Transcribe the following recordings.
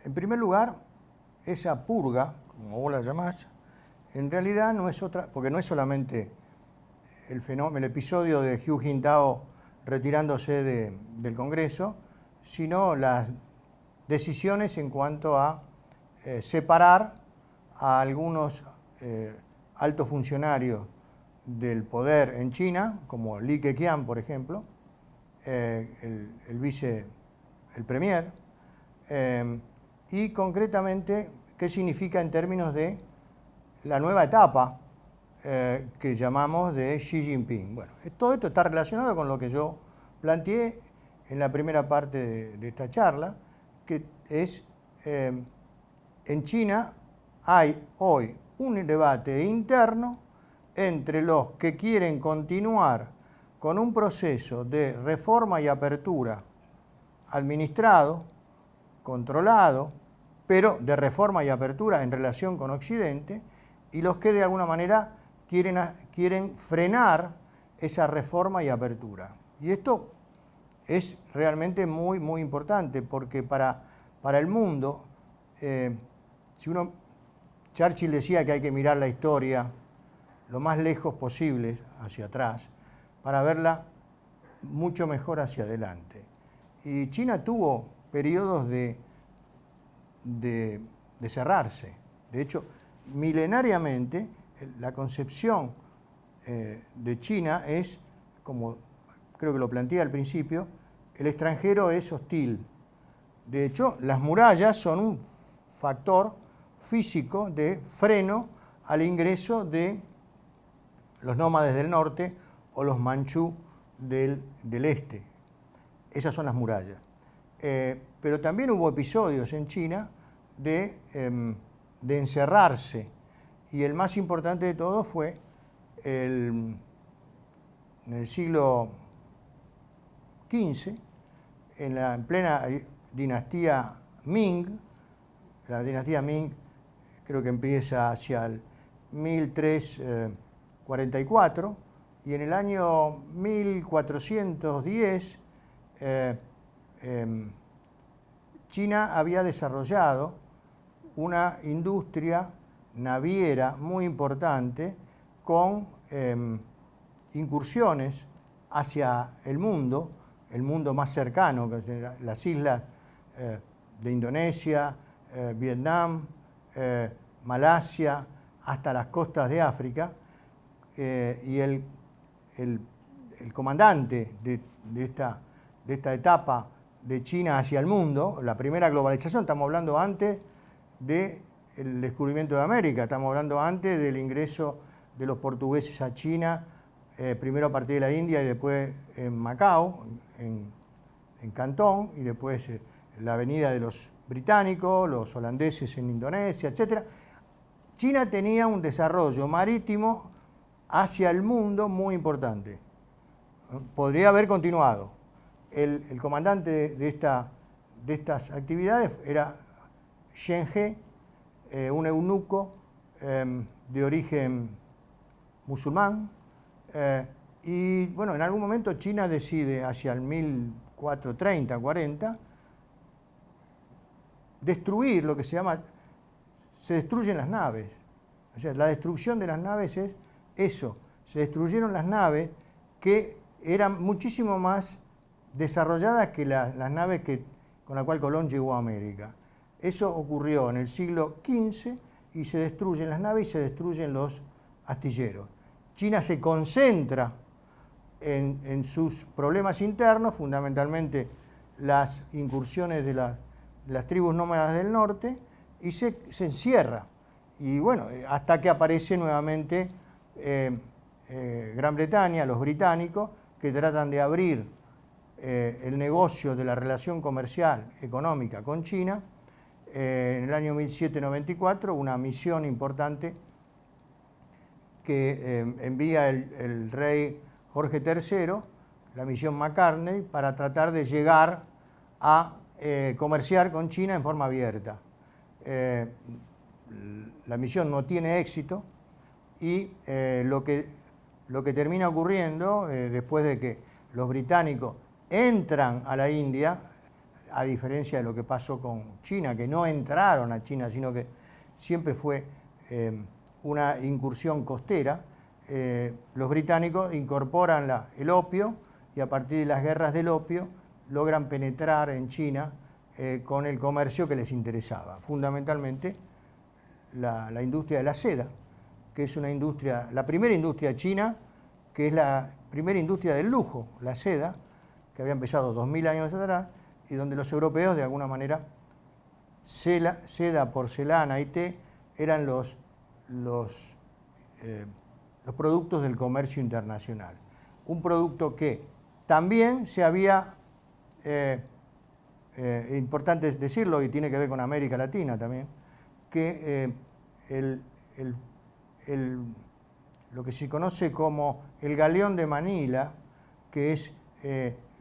En primer lugar, esa purga, como vos la llamás, en realidad no es otra, porque no es solamente el episodio de Hu Jintao retirándose del Congreso, sino las decisiones en cuanto a separar a algunos altos funcionarios del poder en China, como Li Keqiang, por ejemplo, el premier, y concretamente qué significa en términos de la nueva etapa que llamamos de Xi Jinping. Bueno, todo esto está relacionado con lo que yo planteé en la primera parte de esta charla, que es en China hay hoy un debate interno entre los que quieren continuar con un proceso de reforma y apertura administrado, controlado, pero de reforma y apertura en relación con Occidente, y los que de alguna manera quieren frenar esa reforma y apertura. Y esto es realmente muy, muy importante, porque para el mundo, Churchill decía que hay que mirar la historia lo más lejos posible hacia atrás, para verla mucho mejor hacia adelante. Y China tuvo periodos de cerrarse. De hecho, milenariamente, la concepción de China es, como creo que lo planteé al principio, el extranjero es hostil. De hecho, las murallas son un factor físico de freno al ingreso de los nómades del norte o los manchú del este. Esas son las murallas. Pero también hubo episodios en China de encerrarse, y el más importante de todos fue en el siglo XV, en plena dinastía Ming. La dinastía Ming creo que empieza hacia el 1344, y en el año 1410 China había desarrollado una industria naviera muy importante con incursiones hacia el mundo más cercano, las islas de Indonesia, Vietnam, Malasia, hasta las costas de África, y el comandante de esta etapa de China hacia el mundo, la primera globalización, estamos hablando antes del descubrimiento de América, estamos hablando antes del ingreso de los portugueses a China, primero a partir de la India y después en Macao, en Cantón, y después la venida de los británicos, los holandeses en Indonesia, etc. China tenía un desarrollo marítimo hacia el mundo muy importante. Podría haber continuado. El comandante de estas actividades era Shen He, un eunuco de origen musulmán, y bueno, en algún momento China decide, hacia el 1430-40, destruir lo que se destruyen las naves. O sea, la destrucción de las naves es eso, se destruyeron las naves que eran muchísimo más desarrolladas que las naves con las cuales Colón llegó a América. Eso ocurrió en el siglo XV, y se destruyen las naves y se destruyen los astilleros. China se concentra en sus problemas internos, fundamentalmente las incursiones de las tribus nómadas del norte, y se encierra. Y bueno, hasta que aparece nuevamente Gran Bretaña, los británicos, que tratan de abrir el negocio de la relación comercial económica con China. En el año 1794, una misión importante que envía el rey Jorge III, la misión Macartney, para tratar de llegar a comerciar con China en forma abierta. La misión no tiene éxito, y lo que termina ocurriendo, después de que los británicos entran a la India, a diferencia de lo que pasó con China, que no entraron a China, sino que siempre fue una incursión costera. Los británicos incorporan el opio y a partir de las guerras del opio logran penetrar en China con el comercio que les interesaba, fundamentalmente la industria de la seda, que es una industria, la primera industria china, que es la primera industria del lujo, la seda, que había empezado 2000 años atrás, y donde los europeos, de alguna manera, seda, porcelana y té eran los productos del comercio internacional. Un producto que también se había, importante decirlo, y tiene que ver con América Latina también, que lo que se conoce como el galeón de Manila, que es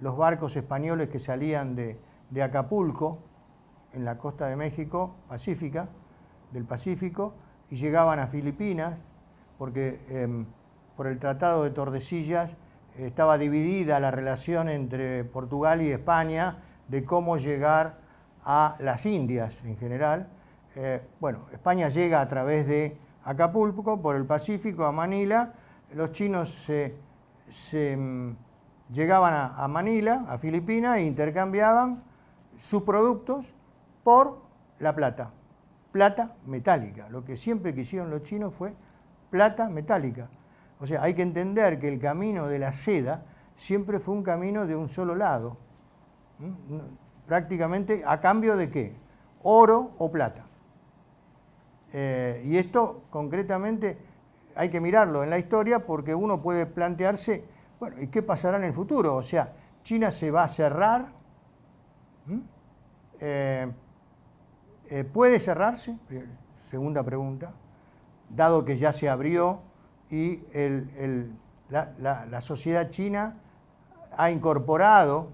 los barcos españoles que salían de Acapulco, en la costa de México, del Pacífico, y llegaban a Filipinas, porque por el Tratado de Tordesillas estaba dividida la relación entre Portugal y España de cómo llegar a las Indias en general. Bueno, España llega a través de Acapulco, por el Pacífico, a Manila. Los chinos llegaban a Manila, a Filipinas, e intercambiaban sus productos por la plata metálica. Lo que siempre quisieron los chinos fue plata metálica. O sea, hay que entender que el camino de la seda siempre fue un camino de un solo lado. Prácticamente, ¿a cambio de qué? Oro o plata. Y esto concretamente hay que mirarlo en la historia porque uno puede plantearse, bueno, ¿y qué pasará en el futuro? O sea, ¿China se va a cerrar? ¿Puede cerrarse? Segunda pregunta, dado que ya se abrió y la sociedad china ha incorporado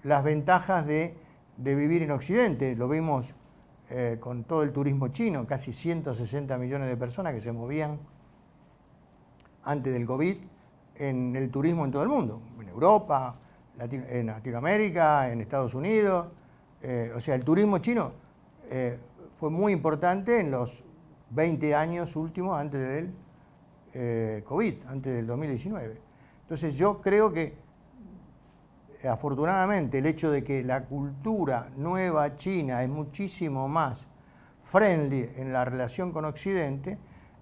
las ventajas de vivir en Occidente. Lo vimos con todo el turismo chino, casi 160 millones de personas que se movían antes del COVID en el turismo en todo el mundo, en Europa, en Latinoamérica, en Estados Unidos. O sea, el turismo chino fue muy importante en los 20 años últimos antes del COVID, antes del 2019. Entonces yo creo que afortunadamente el hecho de que la cultura nueva china es muchísimo más friendly en la relación con Occidente,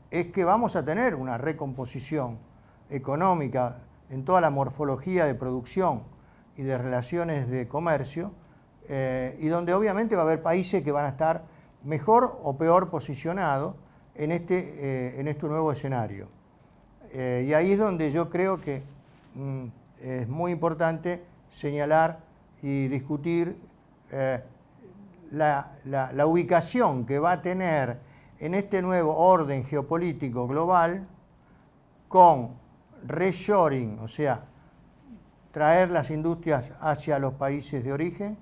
es que vamos a tener una recomposición económica en toda la morfología de producción y de relaciones de comercio, y donde obviamente va a haber países que van a estar mejor o peor posicionados en este nuevo escenario. Y ahí es donde yo creo que es muy importante señalar y discutir la ubicación que va a tener en este nuevo orden geopolítico global con reshoring, o sea, traer las industrias hacia los países de origen,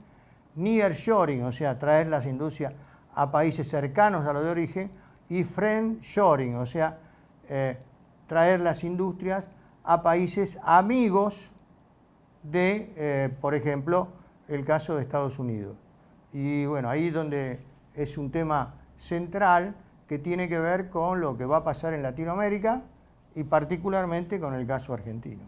nearshoring, o sea, traer las industrias a países cercanos a los de origen, y friendshoring, o sea, traer las industrias a países amigos de, por ejemplo, el caso de Estados Unidos. Y bueno, ahí es donde es un tema central que tiene que ver con lo que va a pasar en Latinoamérica y particularmente con el caso argentino.